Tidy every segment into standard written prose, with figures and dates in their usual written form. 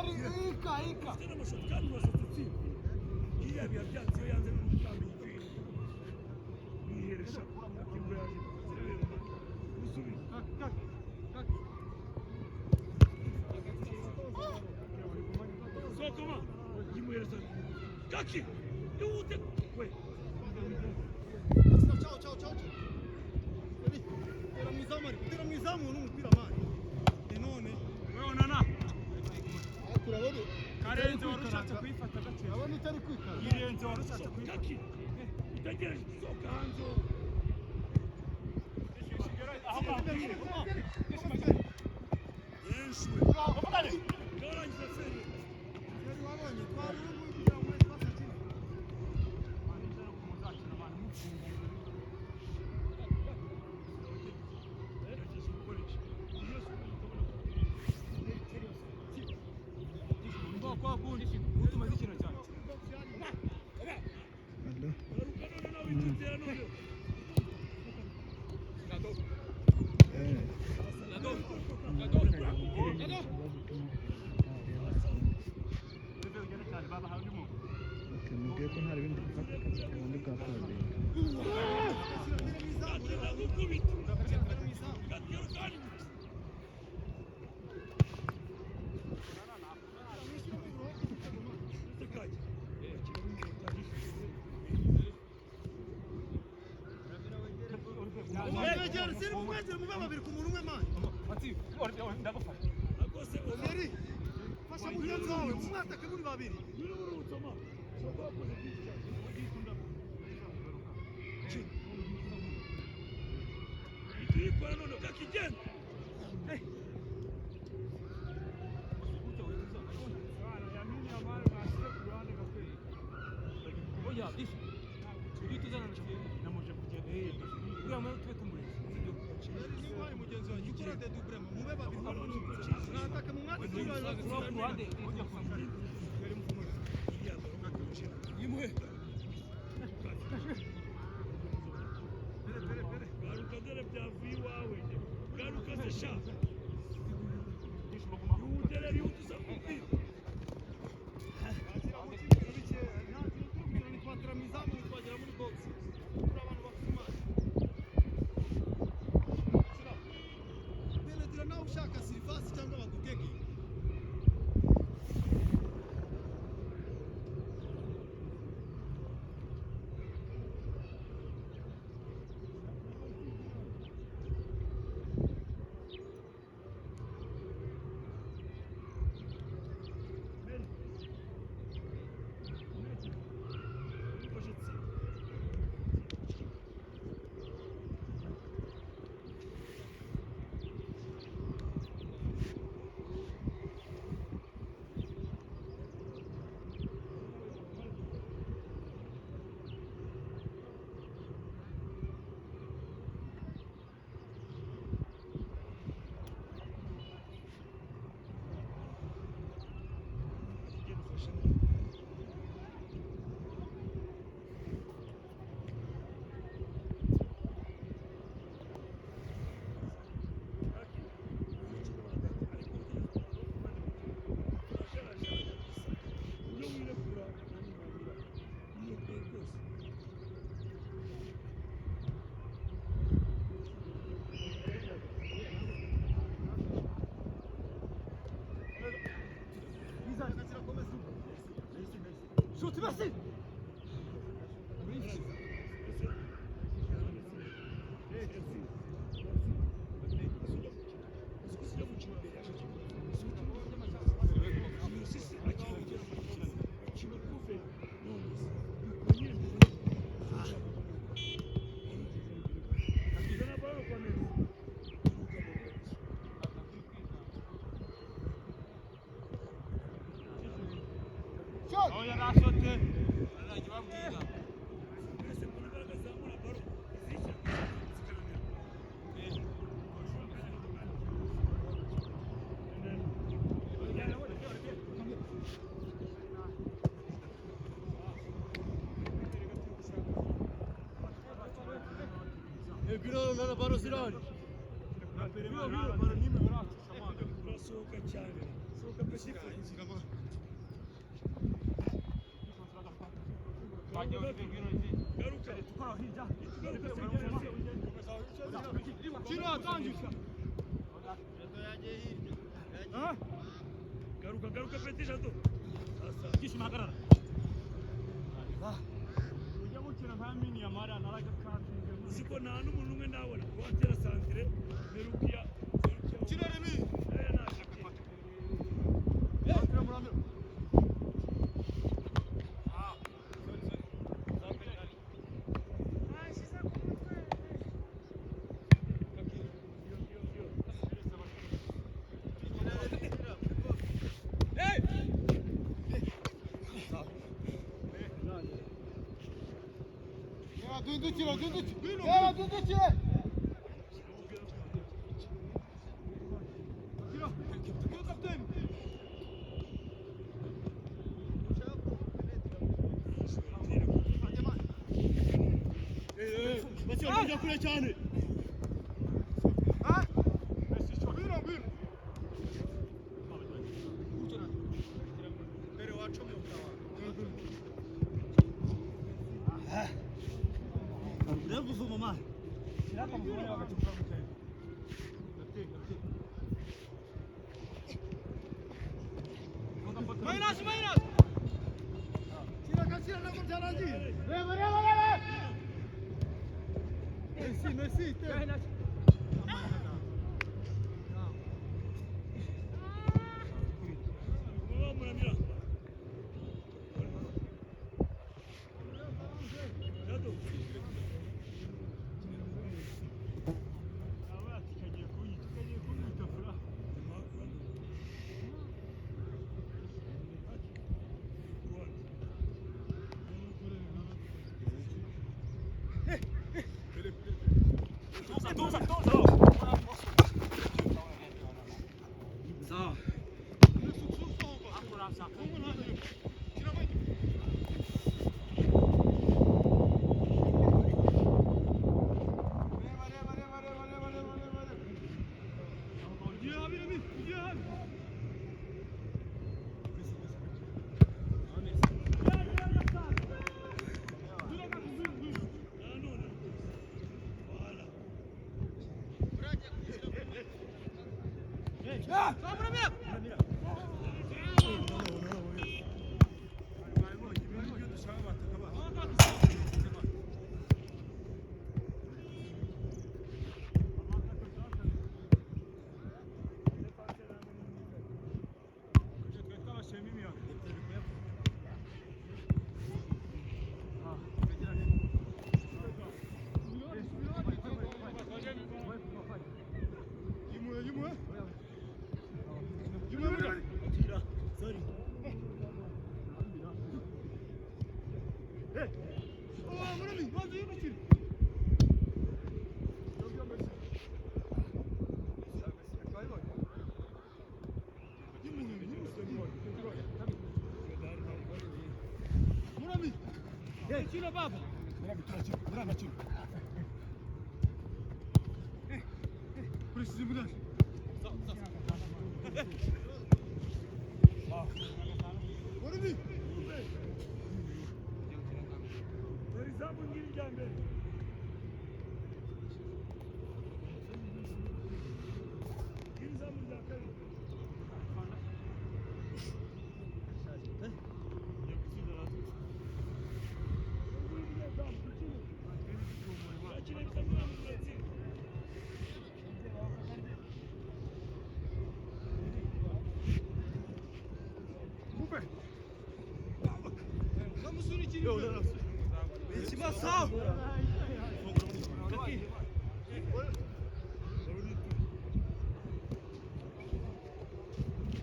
Ika. Tena mashatikani wasatuti. Iya vya vyanzo yanze n'umugambi y'ikintu. Niheresha akimwe yaje. Usubi. Sokoma. Yimuheresha. Kaki. Yute. We. Ciao. Era mwizamu n'umupira mani. None. Wewe nana. Turabone. Karenze warushatse kuyifata gace. Abone itari kwikara. Yirenze warushatse kuyifata. Itegereje soka hanzo. Yesu. Bafukane. Karangiza seri. Yari wabonye twaruru Merci. Bilo na baro sirani. Bilo para nime barato. Soka cyane. Soka pesifa. garuka tukora hirya garuka Kino atangika. garuka peti jato sasa gishima hagarara Ujya gukina nka mini ya Mara naragakatinze. siko nta n'umuntu umwe ndabona ko atera santire merukia Kino remi. naje Kino muramyo. Dundukira. Ya dundukira. Kino kapten. Basi unajua kule chani. Ha? Basi chobira mbili. Mbere wacho mutawa. Ndevu vuma mama shiraka mwana wakati mtamu Minus. Sila na kumtaraji. Reva. Messi. muramira jato sawa akura sawa Chino baba. Murami chino. Preciso mudar. Murami. Zamu ngiri jambe zamu zakari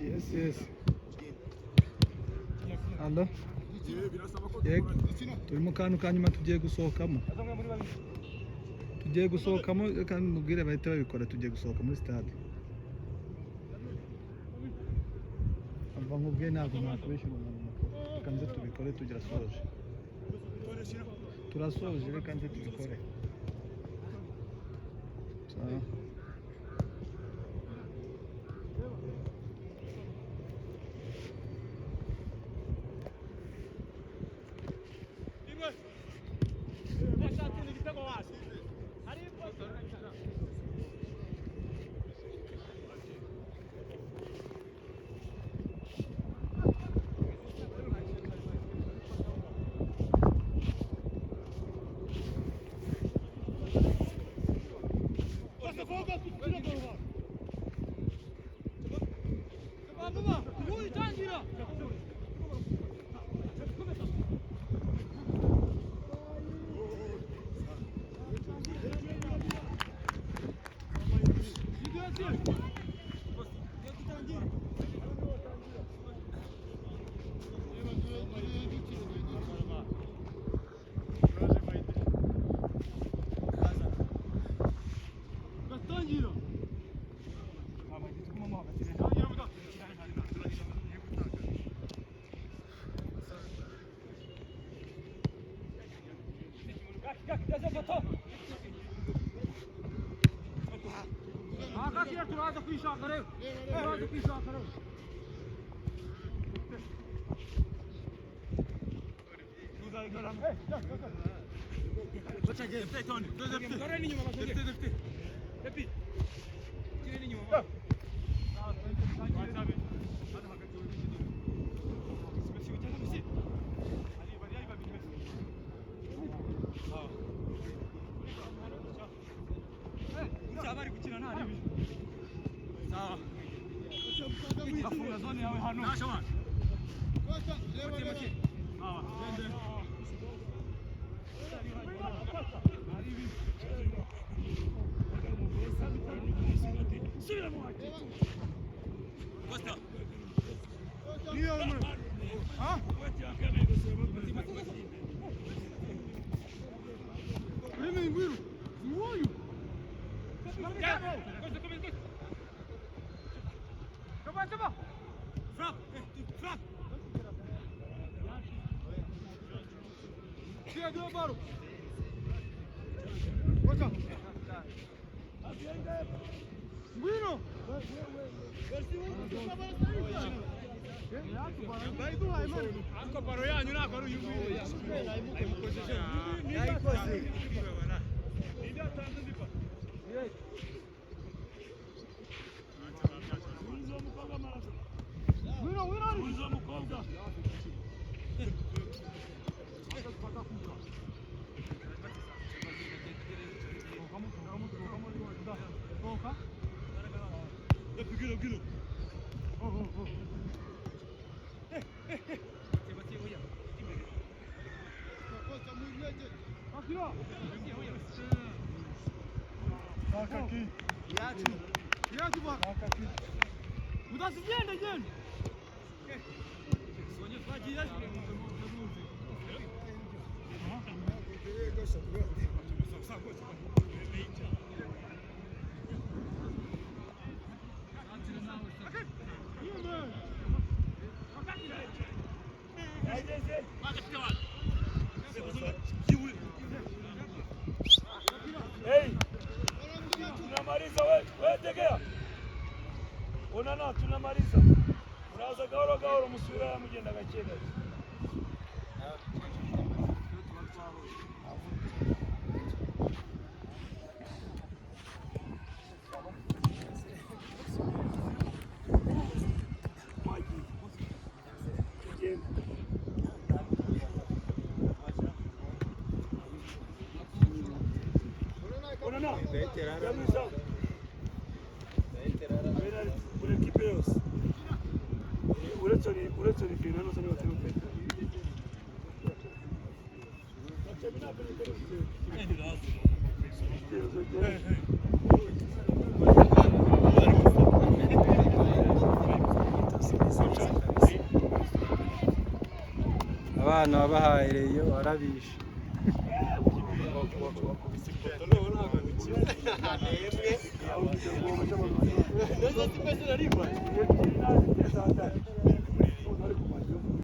Yes. Allo? Yego. Turi mu kantu ka nyuma tugiye gusohokamo. Kandi mubwire bahita babikora tugiye gusohoka muri stade. Ava nkubwiye ntabwo nakubeshyura umuntu mukuru. Reka nze tubikore turasoje. Turasoje reka nze tubikore. Sawa. Akasira turaza kwishaka rero. Turaza kwishaka rero. Bari gukina nta ribi. Sawa. Bafunga zone yawe hano. Nasha bana. Sawa. Costa. Niye olmuyor? Ha? Hemen buyurun. Ne oluyor? Coba. Frap. Frap. Dia dua baru. Costa. Bueno. Baik tu Aiman. Angko baru ya nyuna baru yubi. Aiman position. Naik posisi. Tidak tangan di pak. Uza mukobwa. Gilo. Viatu bak. Udah sekian jen. Soalnya pagi ya. Hey! Tunamaliza wewe tegea. Onana tunamaliza. Unaanza gaoro musura ya mugenda gakenda. Onana. Por equipos. Uretsoni fina no sani watero pe. abana babahaye warabishe Nós já se conhecemos ali, pai.